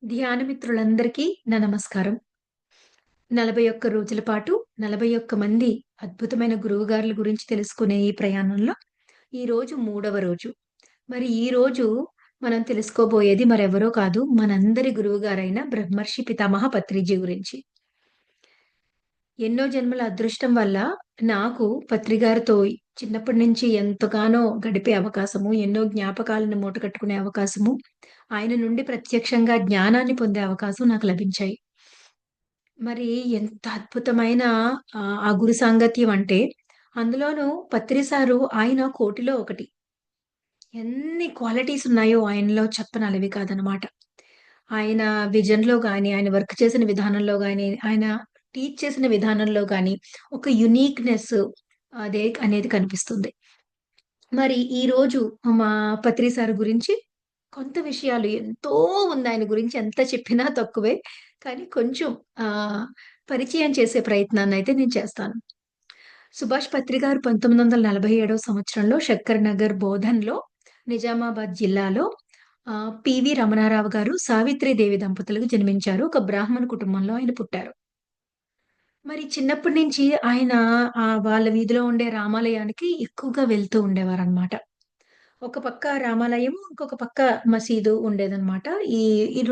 ధ్యాన మిత్రులందరికీ నా నమస్కారం. 41 రోజుల పాటు 41 మంది అద్భుతమైన గురువుగారుల గురించి తెలుసుకునే ఈ ప్రయాణంలో ఈరోజు మూడవ రోజు. మరి ఈరోజు మనం తెలుసుకోబోయేది మరెవరో కాదు మనందరి గురువుగారైన బ్రహ్మర్షి పితామహ పత్రిజీ గురించి. ఎన్నో జన్మల అదృష్టం వల్ల నాకు పత్రిగారితో చిన్నప్పటి నుంచి ఎంతగానో గడిపే అవకాశము, ఎన్నో జ్ఞాపకాలను మూటకట్టుకునే అవకాశము, ఆయన నుండి ప్రత్యక్షంగా జ్ఞానాన్ని పొందే అవకాశం నాకు లభించాయి. మరి ఎంత అద్భుతమైన ఆ గురు సాంగత్యం అంటే, అందులోనూ పత్రి సారు ఆయన కోటిలో ఒకటి. ఎన్ని క్వాలిటీస్ ఉన్నాయో ఆయనలో చెప్పనలవి కాదనమాట. ఆయన విజన్‌లో గాని, ఆయన వర్క్ చేసిన విధానంలో గాని, ఆయన టీచ్ చేసిన విధానంలో గాని, ఒక యూనిక్‌నెస్ అనేది కనిపిస్తుంది. మరి ఈరోజు మా పత్రి సార్ గురించి కొంత విషయాలు ఎంతో ఉందాయన గురించి ఎంత చెప్పినా తక్కువే. కానీ కొంచెం ఆహ్, పరిచయం చేసే ప్రయత్నాన్నయితే నేను చేస్తాను. సుభాష్ పత్రి గారు 1947 సంవత్సరంలో శక్కర్ నగర్ బోధన్‌లో నిజామాబాద్ జిల్లాలో పివి రమణారావు గారు, సావిత్రిదేవి దంపతులకు జన్మించారు. ఒక బ్రాహ్మణ కుటుంబంలో ఆయన పుట్టారు. మరి చిన్నప్పటి నుంచి ఆయన వాళ్ళ వీధిలో ఉండే రామాలయానికి ఎక్కువగా వెళ్తూ ఉండేవారనమాట. ఒక పక్క రామాలయం, ఇంకొక పక్క మసీదు ఉండేదనమాట. ఈ ఈ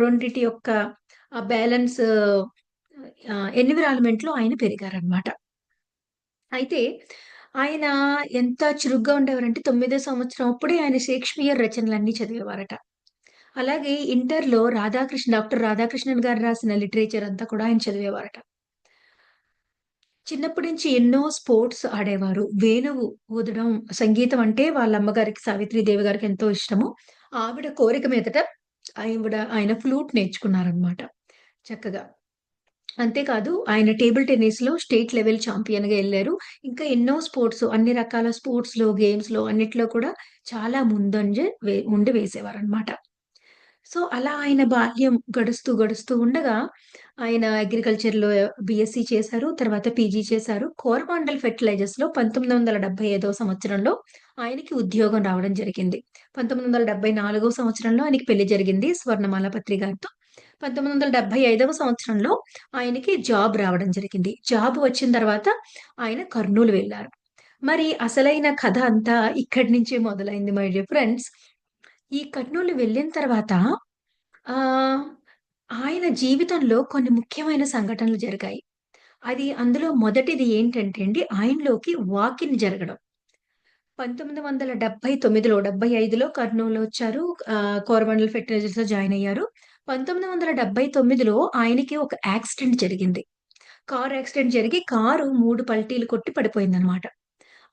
రెండిటి యొక్క బ్యాలెన్స్ ఎన్విరాన్మెంట్‌లో ఆయన పెరిగారనమాట. అయితే ఆయన ఎంత చురుగ్గా ఉండేవారంటే, తొమ్మిదో సంవత్సరం అప్పుడే ఆయన షేక్స్‌పియర్ రచనలన్నీ చదివేవారట. అలాగే ఇంటర్‌లో డాక్టర్ రాధాకృష్ణన్ గారు రాసిన లిటరేచర్ అంతా కూడా ఆయన చదివేవారట. చిన్నప్పటి నుంచి ఎన్నో స్పోర్ట్స్ ఆడేవారు. వేణువు ఊదడం, సంగీతం అంటే వాళ్ళ అమ్మగారికి సావిత్రిదేవి గారికి ఎంతో ఇష్టము. ఆవిడ కోరిక మీదట ఆయన ఫ్లూట్ నేర్చుకున్నారనమాట చక్కగా. అంతేకాదు ఆయన టేబుల్ టెన్నిస్‌లో స్టేట్ లెవెల్ చాంపియన్‌గా ఎళ్లారు. ఇంకా ఎన్నో స్పోర్ట్స్ అన్ని రకాల స్పోర్ట్స్‌లో, గేమ్స్‌లో అన్నిట్లో కూడా చాలా ముందంజ ఉండి వేసేవారనమాట. సో, అలా ఆయన బాల్యం గడుస్తూ ఉండగా ఆయన అగ్రికల్చర్‌లో బీఎస్సీ చేశారు. తర్వాత పీజీ చేశారు. కోరమాండల్ ఫెర్టిలైజర్స్‌లో 1975 సంవత్సరంలో ఆయనకి ఉద్యోగం రావడం జరిగింది. 1974 సంవత్సరంలో ఆయనకి పెళ్లి జరిగింది స్వర్ణమాల పత్రి గారితో. 1975 సంవత్సరంలో ఆయనకి జాబ్ రావడం జరిగింది. జాబ్ వచ్చిన తర్వాత ఆయన కర్నూలు వెళ్లారు. మరి అసలైన కథ అంతా ఇక్కడి నుంచే మొదలైంది మై డియర్ ఫ్రెండ్స్. ఈ కర్నూలు వెళ్ళిన తర్వాత ఆహ్, ఆయన జీవితంలో కొన్ని ముఖ్యమైన సంఘటనలు జరిగాయి. అందులో మొదటిది ఏంటంటే అండి, ఆయనలోకి వాక్ ఇన్ జరగడం. 1979లో 75లో కర్నూలు వచ్చారు. కోరమండల్ ఫెర్టిలైజర్స్‌లో జాయిన్ అయ్యారు. 1979లో ఆయనకి ఒక యాక్సిడెంట్ జరిగింది. కారు యాక్సిడెంట్ జరిగి కారు 3 పల్టీలు కొట్టి పడిపోయిందనమాట.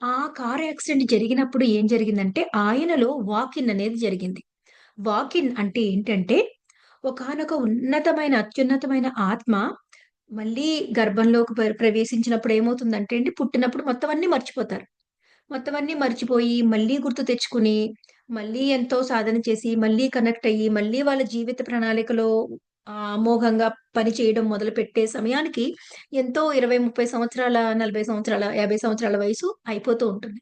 ఆ కారు యాక్సిడెంట్ జరిగినప్పుడు ఏం జరిగిందంటే, ఆయనలో వాక్ ఇన్ అనేది జరిగింది. వాక్ ఇన్ అంటే ఏంటంటే, ఒకానొక అత్యున్నతమైన ఆత్మ మళ్ళీ గర్భంలోకి ప్రవేశించినప్పుడు ఏమవుతుందంటే అండి, పుట్టినప్పుడు మొత్తం అన్నీ మర్చిపోతారు. మొత్తం అన్నీ మర్చిపోయి, మళ్ళీ గుర్తు తెచ్చుకుని, మళ్ళీ ఎంతో సాధన చేసి, మళ్ళీ కనెక్ట్ అయ్యి, మళ్ళీ వాళ్ళ జీవిత ప్రణాళికలో అమోఘంగా పని చేయడం మొదలుపెట్టే సమయానికి ఎంతో 20, 30 సంవత్సరాల, 40 సంవత్సరాల, 50 సంవత్సరాల వయసు అయిపోతూ ఉంటుంది.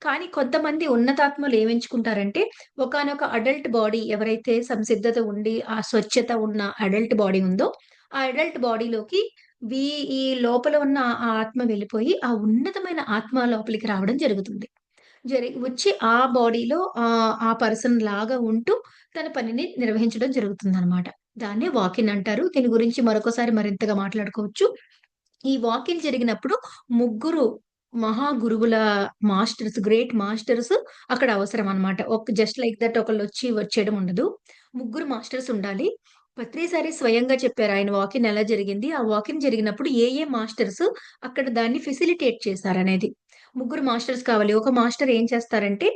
కానీ కొంతమంది ఉన్నతాత్మలు ఏమెంచుకుంటారంటే, ఒకానొక అడల్ట్ బాడీ ఎవరైతే సంసిద్ధత ఉండి, ఆ స్వచ్ఛత ఉన్న అడల్ట్ బాడీ ఉందో, ఆ అడల్ట్ బాడీలోకి వీ ఈ లోపల ఉన్న ఆ ఆత్మ వెళ్ళిపోయి, ఆ ఉన్నతమైన ఆత్మ లోపలికి రావడం జరుగుతుంది. వచ్చి ఆ బాడీలో ఆ పర్సన్ లాగా ఉంటూ తన పనిని నిర్వహించడం జరుగుతుందనమాట. దాన్నే వాక్ ఇన్ అంటారు. దీని గురించి మరొకసారి మరింతగా మాట్లాడుకోవచ్చు. ఈ వాక్ ఇన్ జరిగినప్పుడు ముగ్గురు మహా గురువుల గ్రేట్ మాస్టర్స్ అక్కడ అవసరం అన్నమాట. జస్ట్ లైక్ దట్ ఒకళ్ళొచ్చి వచ్చేయడం ఉండదు. ముగ్గురు మాస్టర్స్ ఉండాలి. పత్రిసారి స్వయంగా చెప్పారు. ఆయన వాక్ ఇన్ ఎలా జరిగింది? ఆ వాక్ ఇన్ జరిగినప్పుడు ఏ మాస్టర్స్ అక్కడ దాన్ని ఫెసిలిటేట్ చేశారనేది. ముగ్గురు మాస్టర్స్ కావాలి. ఒక మాస్టర్ ఏం చేస్తారంటే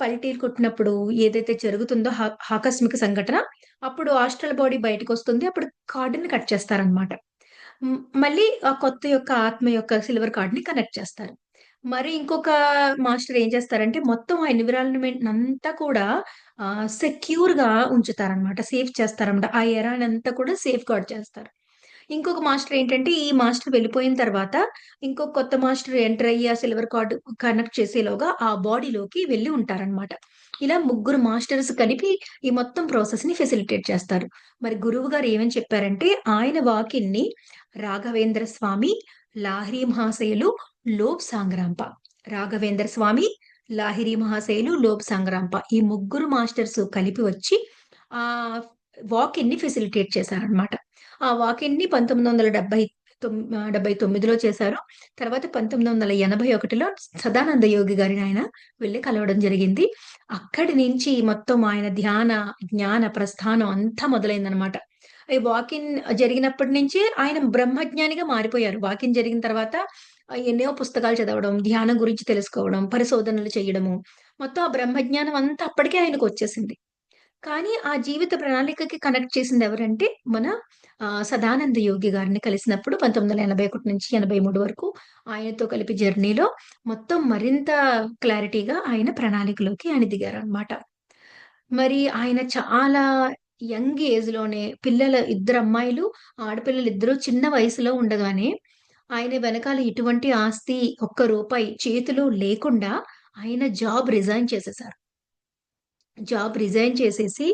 పల్టీలు కొట్టినప్పుడు ఏదైతే జరుగుతుందో ఆకస్మిక సంఘటన అప్పుడు ఆస్ట్రల్ బాడీ బయటకొస్తుంది. అప్పుడు కార్డ్‌ని కట్ చేస్తారన్నమాట. మళ్ళీ ఆ కొత్త యొక్క ఆత్మ యొక్క సిల్వర్ కార్డ్‌ని కనెక్ట్ చేస్తారు. మరి ఇంకొక మాస్టర్ ఏం చేస్తారంటే, మొత్తం ఆ ఎన్విరాన్మెంట్‌నంతా కూడా సెక్యూర్‌గా ఉంచుతారనమాట. సేఫ్ చేస్తారనమాట. ఆ ఎరానంతా కూడా సేఫ్‌గార్డ్ చేస్తారు. ఇంకొక మాస్టర్ ఏంటంటే, ఈ మాస్టర్ వెళ్ళిపోయిన తర్వాత, ఇంకో కొత్త మాస్టర్ ఎంటర్ అయ్యి, ఆ సిల్వర్ కార్డ్ కనెక్ట్ చేసేలోగా ఆ బాడీలోకి వెళ్లి ఉంటారనమాట. ఇలా ముగ్గురు మాస్టర్స్ కలిపి ఈ మొత్తం ప్రాసెస్‌ని ఫెసిలిటేట్ చేస్తారు. మరి గురువు గారు ఏమని చెప్పారంటే, ఆయన వాకిన్‌ని రాఘవేంద్ర స్వామి, లాహిరి మహాశయులు, లోబ్ సాంగ్రాంప. రాఘవేంద్ర స్వామి, లాహిరి మహాశయులు, లోబ్ సాంగ్రాంప. ఈ ముగ్గురు మాస్టర్స్ కలిపి వచ్చి ఆహ్, వాకిన్‌ని ఫెసిలిటేట్ చేశారనమాట. ఆ వాకిన్‌ని 1979లో చేశారు. తర్వాత 1981లో సదానంద యోగి గారిని ఆయన వెళ్లి కలవడం జరిగింది. అక్కడి నుంచి మొత్తం ఆయన ధ్యాన, జ్ఞాన ప్రస్థానం అంతా మొదలైందనమాట. ఈ వాకిన్ జరిగినప్పటి నుంచి ఆయన బ్రహ్మజ్ఞానిగా మారిపోయారు. వాకిన్ జరిగిన తర్వాత ఎన్నో పుస్తకాలు చదవడం, ధ్యానం గురించి తెలుసుకోవడం, పరిశోధనలు చేయడము, మొత్తం ఆ బ్రహ్మజ్ఞానం అంతా అప్పటికే ఆయనకొచ్చేసింది. కానీ ఆ జీవిత ప్రణాళికకి కనెక్ట్ చేసిందెవరంటే, మన సదానంద యోగి గారిని కలిసినప్పుడు 1981 నుంచి 83 వరకు ఆయనతో కలిపి జర్నీలో మొత్తం మరింత క్లారిటీగా ఆయన ప్రణాళికలోకి ఆయన దిగారనమాట. మరి ఆయన చాలా యంగ్ ఏజ్‌లోనే ఇద్దరమ్మాయిలు, ఆడపిల్లలిద్దరూ చిన్న వయసులో ఉండగానే, ఆయన వెనకాల ఎటువంటి ఆస్తి, ఒక్క రూపాయి చేతిలో లేకుండా ఆయన జాబ్ రిజైన్ చేసేసారు. జాబ్ రిజైన్ చేసేసి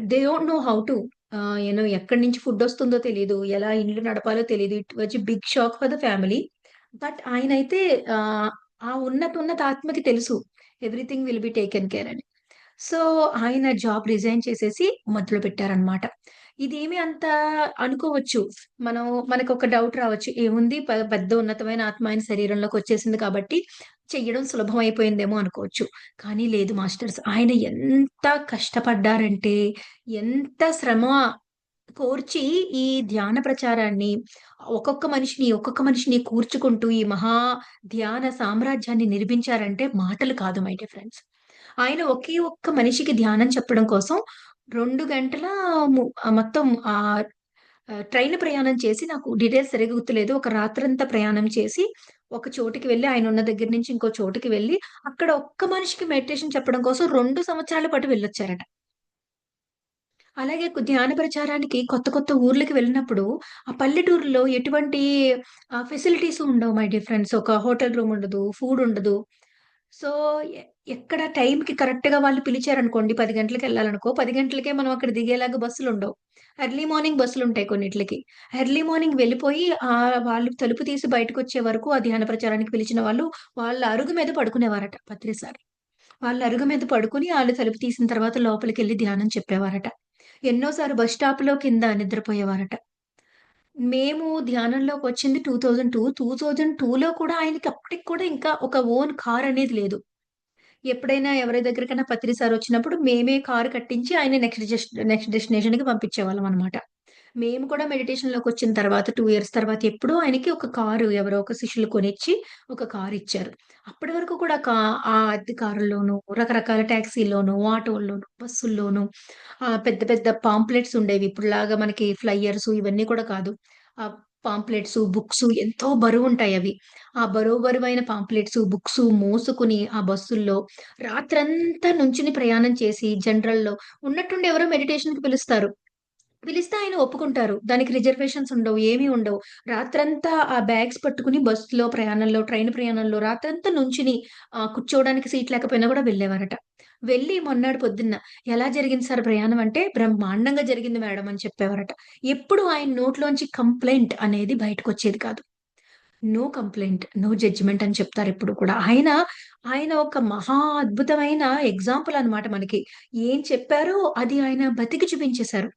they don't know how to ఎక్కడి నుంచి ఫుడొస్తుందో తెలీదు. ఎలా ఇల్లు నడపాలో తెలీదు. It was a big shock for the family. But ఆయనైతే ఆహ్, ఆ ఉన్నత ఆత్మకి తెలుసు. Everything will be taken care అని. సో, ఆయన జాబ్ రిజైన్ చేసేసి మొదలుపెట్టారనమాట. ఇదేమి అంత అనుకోవచ్చు. మనం మనకొక డౌట్ రావచ్చు. ఏముంది పెద్ద ఉన్నతమైన ఆత్మ ఆయన శరీరంలోకొచ్చేసింది కాబట్టి చెయ్యడం సులభమైపోయిందేమో అనుకోవచ్చు. కానీ లేదు మాస్టర్స్. ఆయన ఎంత కష్టపడ్డారంటే, ఎంత శ్రమ కోర్చి ఈ ధ్యాన ప్రచారాన్ని ఒక్కొక్క మనిషిని కూర్చుకుంటూ ఈ మహా ధ్యాన సామ్రాజ్యాన్ని నిర్మించారంటే మాటలు కాదు మై డియర్ ఫ్రెండ్స్. ఆయన ఒకే ఒక్క మనిషికి ధ్యానం చెప్పడం కోసం 2 గంటల మొత్తం ట్రైన్ ప్రయాణం చేసి నాకు డీటెయిల్స్ సరిగ్గా గుర్తులేదు. ఒక రాత్రంతా ప్రయాణం చేసి, ఒక చోటికి వెళ్లి ఆయనున్న దగ్గర నుంచి ఇంకో చోటికి వెళ్లి, అక్కడ ఒక్క మనిషికి మెడిటేషన్ చెప్పడం కోసం 2 సంవత్సరాల పాటు వెళ్ళొచ్చారట. అలాగే ధ్యాన ప్రచారానికి కొత్త కొత్త ఊర్లకి వెళ్ళినప్పుడు, ఆ పల్లెటూరులో ఎటువంటి ఫెసిలిటీస్ ఉండవు మై డియర్ ఫ్రెండ్స్. ఒక హోటల్ రూమ్ ఉండదు, ఫుడ్ ఉండదు. సో, ఎ ఎక్కడ టైంకి కరెక్ట్‌గా వాళ్ళు పిలిచారనుకోండి 10 గంటలకెళ్ళాలనుకో, 10 గంటలకే మనం అక్కడ దిగేలాగా బస్సులుండవు. ఎర్లీ మార్నింగ్ బస్సులుంటాయి కొన్నిట్లకి. ఎర్లీ మార్నింగ్ వెళ్ళిపోయి వాళ్ళు తలుపు తీసి బయటకొచ్చే వరకు ఆ ధ్యాన ప్రచారానికి పిలిచిన వాళ్ళు, వాళ్ళ అరుగు మీద పడుకునేవారట పత్రిసారి. వాళ్ళ అరుగు మీద పడుకొని ఆళ్ళు తలుపు తీసిన తర్వాత లోపలికెళ్ళి ధ్యానం చెప్పేవారట. ఎన్నో సార్లు బస్ స్టాప్‌లో కింద నిద్రపోయేవారట. మేము ధ్యానంలోకొచ్చింది 2002. 2002లో కూడా ఆయనకి అప్పటికి కూడా ఇంకా ఒక ఓన్ కార్ అనేది లేదు. ఎప్పుడైనా ఎవరి దగ్గరికైనా పత్రి సారొచ్చినప్పుడు మేమే కారు కట్టించి ఆయన నెక్స్ట్ డెస్టినేషన్‌కి పంపించేవాళ్ళమనమాట. మేము కూడా మెడిటేషన్‌లోకొచ్చిన తర్వాత 2 ఇయర్స్ తర్వాత ఎప్పుడో ఆయనకి ఒక కారు ఎవరో ఒక శిష్యులు కొనిచ్చి ఒక కారిచ్చారు. అప్పటి వరకు కూడా ఆ అద్దె కారుల్లోనూ, రకరకాల టాక్సీల్లోనూ, ఆటోల్లోనూ, బస్సుల్లోనూ పెద్ద పెద్ద పాంప్లెట్స్ ఉండేవి. ఇప్పుడులాగా మనకి ఫ్లైయర్స్ ఇవన్నీ కూడా కాదు. ఆహ్, పాంప్లెట్సు, బుక్సు ఎంతో బరువుంటాయవి. ఆ బరువైన పాంప్లెట్సు, బుక్సు మోసుకొని ఆ బస్సుల్లో రాత్రంతా నుంచుని ప్రయాణం చేసి జనరల్‌లో ఉన్నట్టుండి ఎవరో మెడిటేషన్‌కి పిలుస్తారు. పిలిస్తే ఆయన ఒప్పుకుంటారు. దానికి రిజర్వేషన్స్ ఉండవు. ఏమి ఉండవు. రాత్రంతా ఆ బ్యాగ్స్ పట్టుకొని బస్సులో ప్రయాణంలో, ట్రైన్ ప్రయాణంలో రాత్రంతా నుంచుని కూర్చోవడానికి సీట్ లేకపోయినా గూడా వెళ్ళేవారట. వెళ్ళి మొన్నాడు పొద్దున్న "ఎలా జరిగింది సార్ ప్రయాణం" అంటే "బ్రహ్మాండంగా జరిగింది మేడం" అని చెప్పేవారట. ఎప్పుడు ఆయన నోట్లోంచి కంప్లెయింట్ అనేది బయటకొచ్చేది కాదు. నో కంప్లెయింట్, నో జడ్జ్‌మెంట్ అని చెప్తారెప్పుడు కూడా. ఆయన ఒక మహా అద్భుతమైన ఎగ్జాంపుల్ అన్నమాట మనకి. ఏం చెప్పారో అది ఆయన బతికి చూపించేసారు.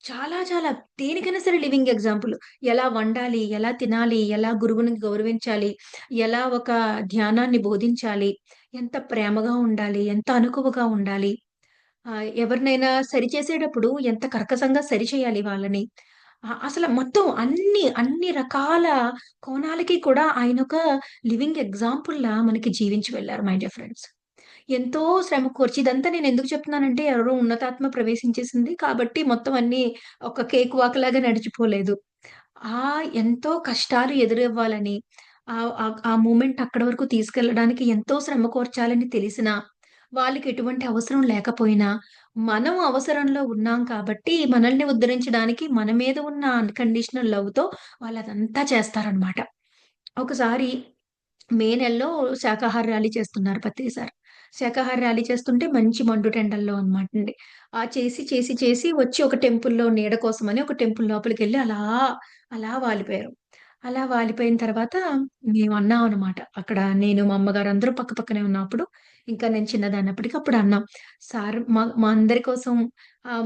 చాలా దేనికైనా సరే లివింగ్ ఎగ్జాంపుల్. ఎలా వండాలి? ఎలా తినాలి? ఎలా గురువుని గౌరవించాలి? ఎలా ఒక ధ్యానాన్ని బోధించాలి? ఎంత ప్రేమగా ఉండాలి? ఎంత అణకువగా ఉండాలి? ఎవరినైనా సరిచేసేటప్పుడు ఎంత కర్కశంగా సరిచేయాలి వాళ్ళని? అసల మొత్తం అన్ని రకాల కోణాలకి కూడా ఆయనొక లివింగ్ ఎగ్జాంపుల్‌లా మనకి జీవించి వెళ్లారు మై డియర్ ఫ్రెండ్స్. ఎంతో శ్రమ కోర్చి ఇదంతా నేనెందుకు చెప్తున్నానంటే, ఎవరో ఉన్నతాత్మ ప్రవేశించేసింది కాబట్టి మొత్తం అన్నీ ఒక కేక్ వాక్‌లాగా నడిచిపోలేదు. ఎంతో కష్టాలు ఎదురవ్వాలని, ఆ మూమెంట్ అక్కడి వరకు తీసుకెళ్ళడానికి ఎంతో శ్రమ కోర్చాలని తెలిసినా, వాళ్ళకి ఎటువంటి అవసరం లేకపోయినా, మనం అవసరంలో ఉన్నాం కాబట్టి, మనల్ని ఉద్ధరించడానికి మన మీద ఉన్న అన్‌కండిషనల్ లవ్‌తో వాళ్ళదంతా చేస్తారనమాట. ఒకసారి మే నెలలో శాకాహార ర్యాలీ చేస్తున్నారు పత్రి సార్. శాకాహార ర్యాలీ చేస్తుంటే మంచి మండుటెండల్లో అనమాటండి. చేసి వచ్చి ఒక టెంపుల్‌లో నీడ కోసమని ఒక టెంపుల్ లోపలికెళ్ళి అలా వాలిపోయారు. అలా వాలిపోయిన తర్వాత మేమన్నాం అనమాట. అక్కడ నేను, మా అమ్మగారు అందరూ పక్క పక్కనే ఉన్నప్పుడు, ఇంకా నేను చిన్నదాన్నప్పటికి అప్పుడు అన్నాం. "సార్ మా అందరి కోసం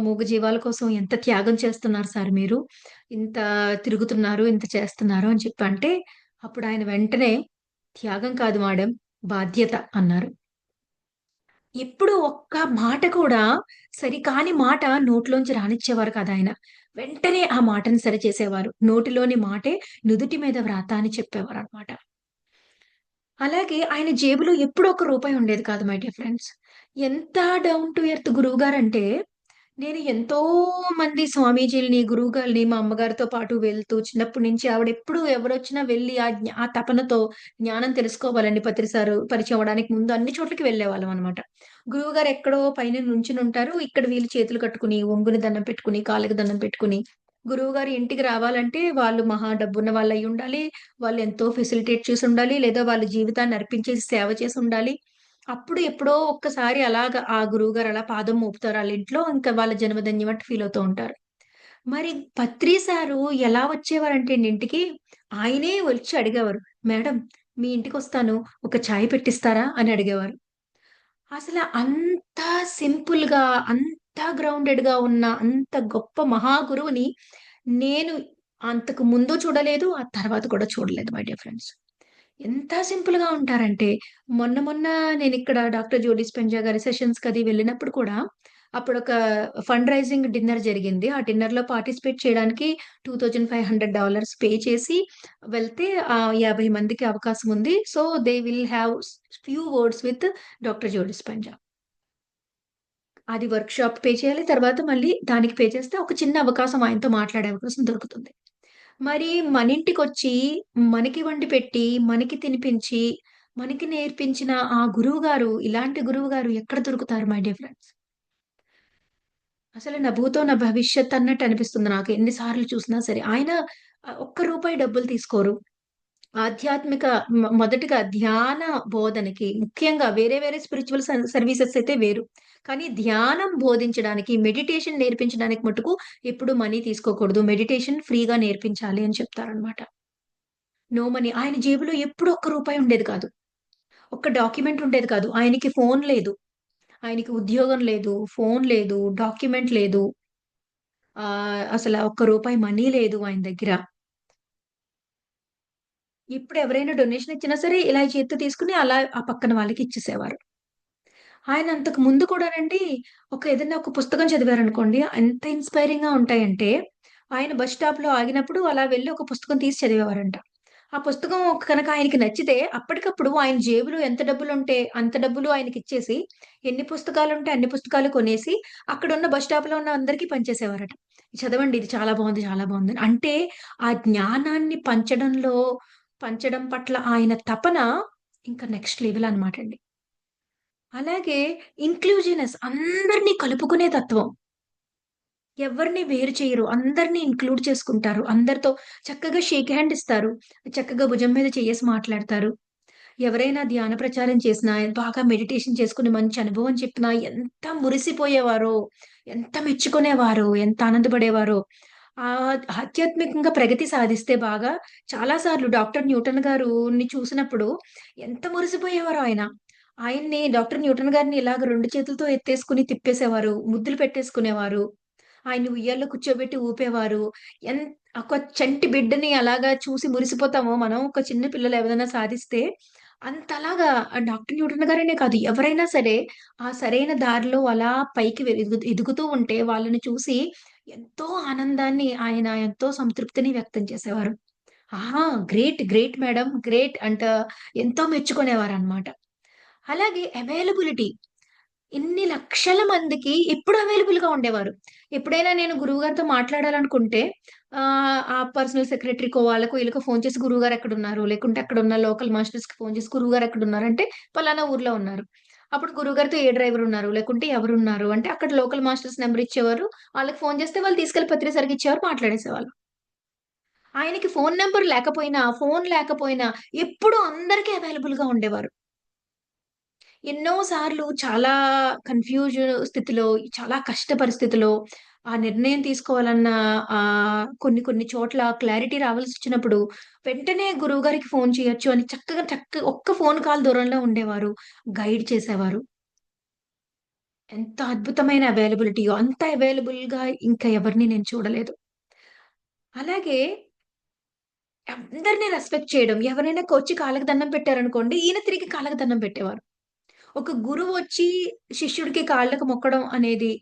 మూగజీవాల కోసం ఎంత త్యాగం చేస్తున్నారు సార్ మీరు. ఇంత తిరుగుతున్నారు, ఇంత చేస్తున్నారు" అని చెప్పి అంటే, అప్పుడాయన వెంటనే "త్యాగం కాదు మేడం, బాధ్యత" అన్నారు. ఎప్పుడు ఒక్క మాట కూడా సరికాని మాట నోట్లోంచి రానిచ్చేవారు కాదాయన. వెంటనే ఆ మాటని సరిచేసేవారు. నోటిలోని మాటే నుదుటి మీద వ్రాత అని చెప్పేవారనమాట. అలాగే ఆయన జేబులో ఎప్పుడూ ఒక్క రూపాయి ఉండేది కాదు మై డియర్ ఫ్రెండ్స్. ఎంత డౌన్ టు ఎర్త్ గురువుగారంటే, నేను ఎంతో మంది స్వామీజీలని, గురువుగారిని మా అమ్మగారితో పాటు వెళ్తూ చిన్నప్పటి నుంచి ఆవిడెప్పుడు ఎవరొచ్చినా వెళ్లి ఆ తపనతో జ్ఞానం తెలుసుకోవాలని పత్రిసారు పరిచయం అవ్వడానికి ముందు అన్ని చోట్లకి వెళ్ళేవాళ్ళమనమాట. గురువుగారు ఎక్కడో పైన నుంచునుంటారు. ఇక్కడ వీళ్ళు చేతులు కట్టుకుని, ఒంగుని దండం పెట్టుకుని, కాళ్ళకి దండం పెట్టుకుని, గురువుగారి ఇంటికి రావాలంటే వాళ్ళు మహా డబ్బున్న వాళ్ళయ్యుండాలి. వాళ్ళెంతో ఫెసిలిటేట్ చేసుండాలి. లేదా వాళ్ళ జీవితాన్ని అర్పించేసి సేవ చేసుండాలి. అప్పుడు ఎప్పుడో ఒక్కసారి అలాగా ఆ గురువుగారు అలా పాదం మోపుతారు ఆళ్ళింట్లో. ఇంకా వాళ్ళ జన్మధన్యం అన్నట్టు ఫీలవుతూ ఉంటారు. మరి పత్రి సారు ఎలా వచ్చేవారంటేండి ఇంటికి, ఆయనే వచ్చి అడిగేవారు. "మేడం మీ ఇంటికొస్తాను. ఒక చాయ్ పెట్టిస్తారా?" అని అడిగేవారు. అసల అంత సింపుల్‌గా, అంత గ్రౌండెడ్‌గా ఉన్న అంత గొప్ప మహా గురువుని నేను అంతకు ముందు చూడలేదు. ఆ తర్వాత కూడా చూడలేదు మై డియర్ ఫ్రెండ్స్. ఎంత సింపుల్‌గా ఉంటారంటే, మొన్న నేనిక్కడ డాక్టర్ జో డిస్పెన్జా గారి సెషన్స్‌కది వెళ్ళినప్పుడు కూడా, అప్పుడొక ఫండ్ రైజింగ్ డిన్నర్ జరిగింది. ఆ డిన్నర్‌లో పార్టిసిపేట్ చేయడానికి $2500 పే చేసి వెళ్తే 50 మందికి అవకాశం ఉంది. So, they will have few words with doctor Joe Dispenza. అది వర్క్‌షాప్ పే చేయాలి. తర్వాత మళ్ళీ దానికి పే చేస్తే ఒక చిన్న అవకాశం ఆయనతో మాట్లాడే అవకాశం దొరుకుతుంది. మరి మనింటికొచ్చి, మనకి వండి పెట్టి, మనకి తినిపించి, మనకి నేర్పించిన ఆ గురువుగారు, ఇలాంటి గురువుగారు ఎక్కడ దొరుకుతారు మై డియర్ ఫ్రెండ్స్. అసలు నా భూతో నా భవిష్యత్ అన్నట్టు అనిపిస్తుంది నాకు ఎన్ని సార్లు చూసినా సరే. ఆయన ఒక్క రూపాయి డబ్బులు తీసుకోరు. ఆధ్యాత్మిక మొదటిగా ధ్యాన బోధనకి ముఖ్యంగా వేరే వేరే స్పిరిచ్యువల్ సర్వీసెస్ అయితే వేరు. కానీ ధ్యానం బోధించడానికి, మెడిటేషన్ నేర్పించడానికి మటుకు ఎప్పుడు మనీ తీసుకోకూడదు. మెడిటేషన్ ఫ్రీగా నేర్పించాలి అని చెప్తారనమాట. No money. ఆయన జేబులో ఎప్పుడు ఒక్క రూపాయి ఉండేది కాదు. ఒక్క డాక్యుమెంట్ ఉండేది కాదు. ఆయనకి ఫోను లేదు. ఆయనకి ఉద్యోగం లేదు. ఫోను లేదు. డాక్యుమెంట్ లేదు. అసల ఒక్క రూపాయి మనీ లేదు ఆయన దగ్గర. ఇప్పుడు ఎవరైనా డొనేషన్ ఇచ్చినా సరే ఇలా చేత్తో తీసుకొని అలా ఆ పక్కన వాళ్ళకి ఇచ్చేసేవారు. ఆయన అంతకు ముందు కూడానండి ఏదైనా ఒక పుస్తకం చదివారనుకోండి ఎంత ఇన్‌స్పైరింగ్‌గా ఉంటాయంటే, ఆయన బస్ స్టాప్‌లో ఆగినప్పుడు అలా వెళ్లి ఒక పుస్తకం తీసి చదివేవారంట. ఆ పుస్తకం కనుక ఆయనకి నచ్చితే అప్పటికప్పుడు ఆయన జేబులో ఎంత డబ్బులుంటే అంత డబ్బులు ఆయనకిచ్చేసి, ఎన్ని పుస్తకాలుంటే అన్ని పుస్తకాలు కొనేసి, అక్కడున్న బస్ స్టాప్‌లో ఉన్న అందరికి పంచేసేవారట. చదవండి ఇది చాలా బావుంది, చాలా బావుందని. అంటే ఆ జ్ఞానాన్ని పంచడం పట్ల ఆయన తపన ఇంకా నెక్స్ట్ లెవెల్ అనమాటండి. అలాగే ఇంక్లూజివ్‌నెస్ అందరిని కలుపుకునే తత్వం. ఎవరిని వేరు చేయరు. అందరిని ఇంక్లూడ్ చేసుకుంటారు. అందరితో చక్కగా షేక్ హ్యాండ్ ఇస్తారు. చక్కగా భుజం మీద చెయ్యేసి మాట్లాడతారు. ఎవరైనా ధ్యాన ప్రచారం చేసినా, బాగా మెడిటేషన్ చేసుకొని మంచి అనుభవం చెప్పినా ఎంత మురిసిపోయేవారో, ఎంత మెచ్చుకునేవారో, ఎంత ఆనందపడేవారో. ఆధ్యాత్మికంగా ప్రగతి సాధిస్తే బాగా చాలా సార్లు డాక్టర్ న్యూటన్ గారుని చూసినప్పుడు ఎంత మురిసిపోయేవారో ఆయన. ఆయన్ని డాక్టర్ న్యూటన్ గారిని ఇలాగ 2 చేతులతో ఎత్తేసుకొని తిప్పేసేవారు. ముద్దులు పెట్టేసుకునేవారు. ఆయన్ని ఉయ్యాల్లో కూర్చోబెట్టి ఊపేవారు. ఎన్ ఒక చంటి బిడ్డని అలాగా చూసి మురిసిపోతామో మనం, ఒక చిన్న పిల్లలు ఏదైనా సాధిస్తే, అంతలాగా డాక్టర్ న్యూటన్ గారనే కాదు, ఎవరైనా సరే ఆ సరైన దారిలో అలా పైకి ఎదుగుతూ ఉంటే వాళ్ళని చూసి ఎంతో ఆనందాన్ని ఆయన ఎంతో సంతృప్తిని వ్యక్తం చేసేవారు. ఆహా! గ్రేట్ మేడమ్ గ్రేట్ ఎంతో మెచ్చుకునేవారనమాట. అలాగే అవైలబిలిటీ. ఇన్ని లక్షల మందికి ఎప్పుడు అవైలబుల్‌గా ఉండేవారు. ఎప్పుడైనా నేను గురువుగారితో మాట్లాడాలనుకుంటే ఆ పర్సనల్ సెక్రటరీకో, వాళ్ళకో, ఈళ్ళకో ఫోను చేసి గురువుగారు ఎక్కడున్నారు? లేకుంటే అక్కడున్న లోకల్ మాస్టర్స్‌కి ఫోను చేసి గురువుగారు ఎక్కడున్నారంటే పలానా ఊర్లో ఉన్నారు. అప్పుడు గురువుగారితో ఏ డ్రైవర్ ఉన్నారు? లేకుంటే ఎవరున్నారు? అంటే అక్కడ లోకల్ మాస్టర్స్ నంబర్ ఇచ్చేవారు. వాళ్ళకి ఫోను చేస్తే వాళ్ళు తీసుకెళ్ళి పత్రిసరికి ఇచ్చేవారు. మాట్లాడేసేవాళ్ళం. ఆయనకి ఫోను నంబర్ లేకపోయినా, ఫోను లేకపోయినా ఎప్పుడూ అందరికి అవైలబుల్‌గా ఉండేవారు. ఎన్నో సార్లు చాలా కన్‌ఫ్యూజ్ స్థితిలో, చాలా కష్ట పరిస్థితిలో ఆ నిర్ణయం తీసుకోవాలన్న కొన్ని కొన్ని చోట్ల క్లారిటీ రావాల్సొచ్చినప్పుడు వెంటనే గురువుగారికి ఫోను చేయొచ్చు అని చక్కగా ఒక్క ఫోను కాల్ దూరంలో ఉండేవారు. గైడ్ చేసేవారు. ఎంత అద్భుతమైన అవైలబిలిటీయో అంత అవైలబుల్‌గా ఇంకా ఎవరిని నేను చూడలేదు. అలాగే అందరిని రెస్పెక్ట్ చేయడం. ఎవరైనా వచ్చి కాళ్ళకి దండం పెట్టారనుకోండి, ఈయన తిరిగి కాళ్ళకి దండం పెట్టేవారు. ఒక గురువొచ్చి శిష్యుడికి కాళ్ళకి మొక్కడం అనేది,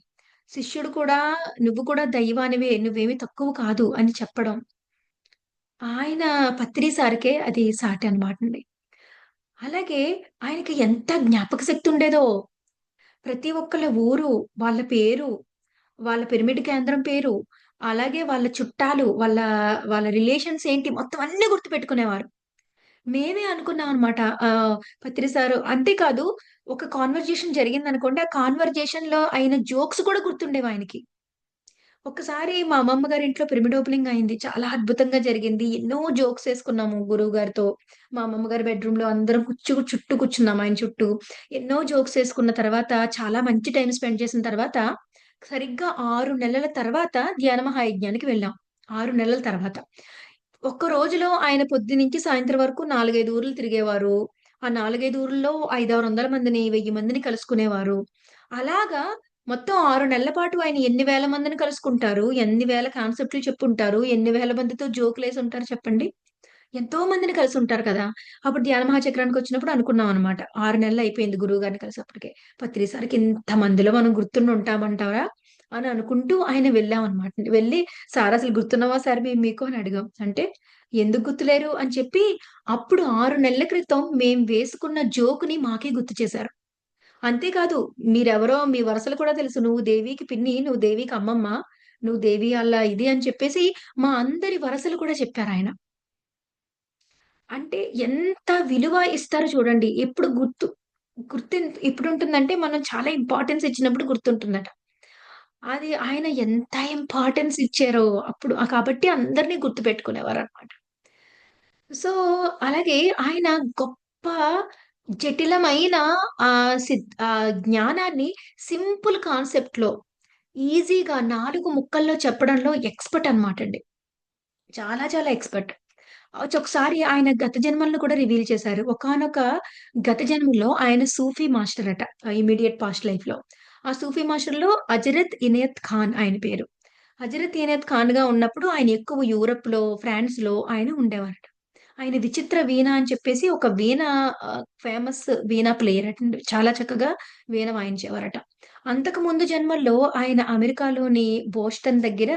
శిష్యుడు కూడా "నువ్వు కూడా దైవానివే, నువ్వేమి తక్కువ కాదు" అని చెప్పడం. ఆయన పత్రి సార్‌కే అది సాటి అన్నమాటండి. అలాగే ఆయనకి ఎంత జ్ఞాపక శక్తి ఉండేదో. ప్రతి ఒక్కళ్ళ ఊరు, వాళ్ళ పేరు, వాళ్ళ పిరమిడ్ కేంద్రం పేరు, అలాగే వాళ్ళ చుట్టాలు, వాళ్ళ రిలేషన్స్ ఏంటి మొత్తం అన్నీ గుర్తుపెట్టుకునేవారు. మేమే అనుకున్నాం అనమాట. పత్రి సారు అంతే కాదు, ఒక కాన్వర్జేషన్ జరిగిందనుకోండి, ఆ కాన్వర్జేషన్‌లో అయిన జోక్స్ కూడా గుర్తుండేవాయనకి. ఒక్కసారి మా అమ్మమ్మ గారింట్లో పిరమిడ్ ఓపెనింగ్ అయింది. చాలా అద్భుతంగా జరిగింది. ఎన్నో జోక్స్ ఏసుకున్నాము గురువుగారితో. మా అమ్మమ్మ గారి బెడ్‌రూమ్‌లో అందరం చుట్టూ కూర్చున్నాం ఆయన చుట్టూ. ఎన్నో జోక్స్ ఏసుకున్న తర్వాత చాలా మంచి టైమ్ స్పెండ్ చేసిన తర్వాత, సరిగ్గా 6 నెలల తర్వాత ధ్యాన మహాయజ్ఞానికి వెళ్ళాం. 6 నెలల తర్వాత. ఒక్క రోజులో ఆయన పొద్దునుంచి సాయంత్రం వరకు 4, 5 ఊర్లు తిరిగేవారు. ఆ 4, 5 ఊర్లలో 500, 600 మందిని, 1000 మందిని కలుసుకునేవారు. అలాగా మొత్తం 6 నెలల పాటు ఆయన ఎన్ని వేల మందిని కలుసుకుంటారు? ఎన్ని వేల కాన్సెప్ట్‌లు చెప్పుంటారు? ఎన్ని వేల మందితో జోకులేసుంటారు చెప్పండి? ఎంతో మందిని కలిసుంటారు కదా! అప్పుడు ధ్యాన మహాచక్రానికొచ్చినప్పుడు అనుకున్నామనమాట. 6 నెలలయిపోయింది గురువుగారిని కలిసప్పటికే. పత్రి సార్‌కి ఇంతమందిలో మనం గుర్తుండి ఉంటామంటారా? అని అనుకుంటూ ఆయన వెళ్ళామనమాట. వెళ్ళి "సార్ అసలు గుర్తున్నామా సార్ మేము మీకు" అని అడిగాం. అంటే "ఎందుకు గుర్తులేరు?" అని చెప్పి అప్పుడు 6 నెలల క్రితం మేం వేసుకున్న జోక్‌ని మాకే గుర్తు చేశారు. అంతేకాదు మీరెవరో మీ వరసలు కూడా తెలుసు. "నువ్వు దేవికి పిన్ని, నువ్వు దేవికి అమ్మమ్మ, నువ్వు దేవి ఆళ్ళ ఇది" అని చెప్పేసి మా అందరి వరసలు కూడా చెప్పారాయన. అంటే ఎంత విలువ ఇస్తారో చూడండి. ఎప్పుడు ఎప్పుడుంటుందంటే మనం చాలా ఇంపార్టెన్స్ ఇచ్చినప్పుడు గుర్తుంటుందట. అది ఆయన ఎంత ఇంపార్టెన్స్ ఇచ్చారో అప్పుడు కాబట్టి అందరిని గుర్తుపెట్టుకునేవారనమాట. సో, అలాగే ఆయన గొప్ప జటిలమైన జ్ఞానాన్ని సింపుల్ కాన్సెప్ట్‌లో ఈజీగా 4 ముక్కల్లో చెప్పడంలో ఎక్స్‌పర్ట్ అనమాటండి. చాలా చాలా ఎక్స్‌పర్ట్. ఒకసారి ఆయన గత జన్మలను కూడా రివీల్ చేశారు. ఒకానొక గత జన్మలో ఆయన సూఫీ మాస్టర్ అట. ఇమ్మీడియేట్ పాస్ట్ లైఫ్‌లో. ఆ సూఫీ మాస్టర్‌లో అజరత్ ఇనయత్ ఖాన్ ఆయన పేరు. హజరత్ ఇనయత్ ఖాన్‌గా ఉన్నప్పుడు ఆయన ఎక్కువ యూరప్‌లో, ఫ్రాన్స్‌లో ఆయన ఉండేవారట. ఆయన విచిత్ర వీణ అని చెప్పేసి ఒక వీణ ఫేమస్ వీణా ప్లేయర్ అటండి. చాలా చక్కగా వీణ వాయించేవారట. అంతకు ముందు జన్మల్లో ఆయన అమెరికాలోని బోస్టన్ దగ్గర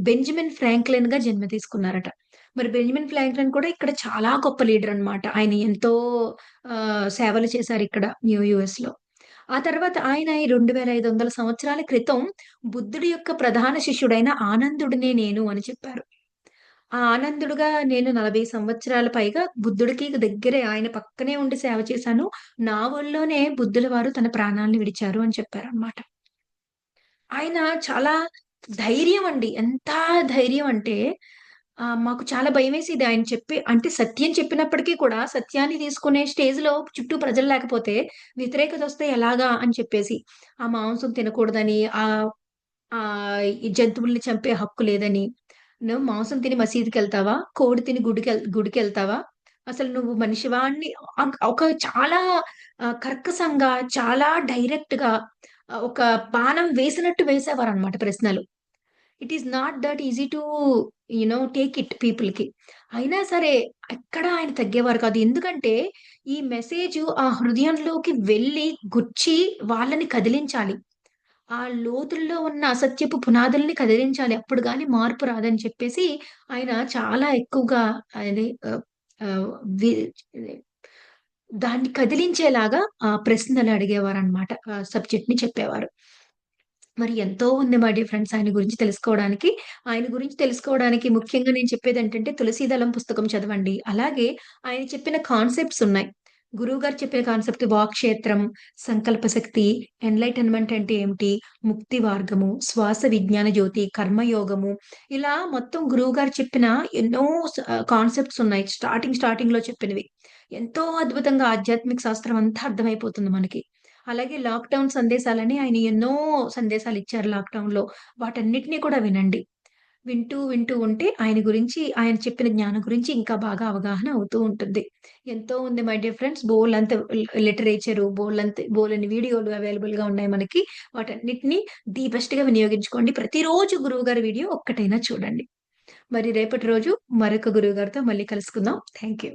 బెంజమిన్ ఫ్రాంక్లిన్‌గా జన్మ తీసుకున్నారట. మరి బెంజమిన్ ఫ్రాంక్లిన్ కూడా ఇక్కడ చాలా గొప్ప లీడర్ అన్నమాట. ఆయన ఎంతో సేవలు చేశారిక్కడ యూఎస్‌లో. ఆ తర్వాత ఆయన ఈ 2500 సంవత్సరాల క్రితం బుద్ధుడి యొక్క ప్రధాన శిష్యుడైన ఆనందుడినే నేను అని చెప్పారు. ఆ ఆనందుడుగా నేను 40 సంవత్సరాల పైగా బుద్ధుడికి దగ్గరే ఆయన పక్కనే ఉండి సేవ చేశాను. నా ఒళ్ళోనే బుద్ధుల వారు తన ప్రాణాలను విడిచారు అని చెప్పారన్నమాట. ఆయన చాలా ధైర్యం అండి. ఎంత ధైర్యం అంటే మాకు చాలా భయమేసేది ఆయన చెప్పి అంటే సత్యం చెప్పినప్పటికీ కూడా సత్యాన్ని తీసుకునే స్టేజ్‌లో చుట్టూ ప్రజలు లేకపోతే వ్యతిరేకతొస్తే ఎలాగా అని చెప్పేసి. ఆ మాంసం తినకూడదని, ఈ జంతువుల్ని చంపే హక్కు లేదని, నువ్వు మాంసం తిని మసీదుకెళ్తావా? కోడి తిని గుడికెళ్తావా? అసలు నువ్వు మనిషివా? అని ఒక చాలా కర్కశంగా, చాలా డైరెక్ట్‌గా ఒక బాణం వేసినట్టు వేసేవారన్నమాట ప్రశ్నలు. It is not that easy to take it పీపుల్‌కి. అయినా సరే ఎక్కడ ఆయన తగ్గేవారు కాదు. ఎందుకంటే ఈ మెసేజు ఆ హృదయంలోకి వెళ్లి గుచ్చి వాళ్ళని కదిలించాలి. ఆ లోతుల్లో ఉన్న అసత్యపు పునాదుల్ని కదిలించాలి. అప్పుడు గాని మార్పు రాదని చెప్పేసి ఆయన చాలా ఎక్కువగా అది ఆహ్, ఆహ్, వి దాన్ని కదిలించేలాగా ప్రశ్నలు అడిగేవారనమాట. సబ్జెక్ట్‌ని చెప్పేవారు. మరి ఎంతో ఉంది మై డియర్ ఫ్రెండ్స్ ఆయన గురించి తెలుసుకోవడానికి. ఆయన గురించి తెలుసుకోవడానికి ముఖ్యంగా నేను చెప్పేదేంటంటే 'తులసీదళం' పుస్తకం చదవండి. అలాగే ఆయన చెప్పిన కాన్సెప్ట్స్ ఉన్నాయి. గురువుగారు చెప్పిన కాన్సెప్ట్ వాక్‌క్షేత్రం, సంకల్ప శక్తి, ఎన్‌లైటన్‌మెంట్ అంటే ఏమిటి, ముక్తి మార్గము, శ్వాస విజ్ఞాన జ్యోతి, కర్మయోగము, ఇలా మొత్తం గురువుగారు చెప్పిన ఎన్నో కాన్సెప్ట్స్ ఉన్నాయి. స్టార్టింగ్‌లో చెప్పినవి. ఎంతో అద్భుతంగా ఆధ్యాత్మిక శాస్త్రం అంతా అర్థమైపోతుంది మనకి. అలాగే లాక్‌డౌన్ సందేశాలని ఆయన ఎన్నో సందేశాలిచ్చారు లాక్‌డౌన్‌లో. వాటన్నిటిని కూడా వినండి. వింటూ ఉంటే ఆయన గురించి, ఆయన చెప్పిన జ్ఞానం గురించి ఇంకా బాగా అవగాహన అవుతూ ఉంటుంది. ఎంతో ఉంది మై డియర్ ఫ్రెండ్స్. బోలెడంత లిటరేచరు, బోలెడన్ని వీడియోలు అవైలబుల్‌గా ఉన్నాయి మనకి. వాటన్నిటిని ది బెస్ట్‌గా వినియోగించుకోండి. ప్రతిరోజు గురువుగారి వీడియో ఒక్కటైనా చూడండి. మరి రేపటి రోజు మరొక గురువుగారితో మళ్ళీ కలుసుకుందాం. Thank you.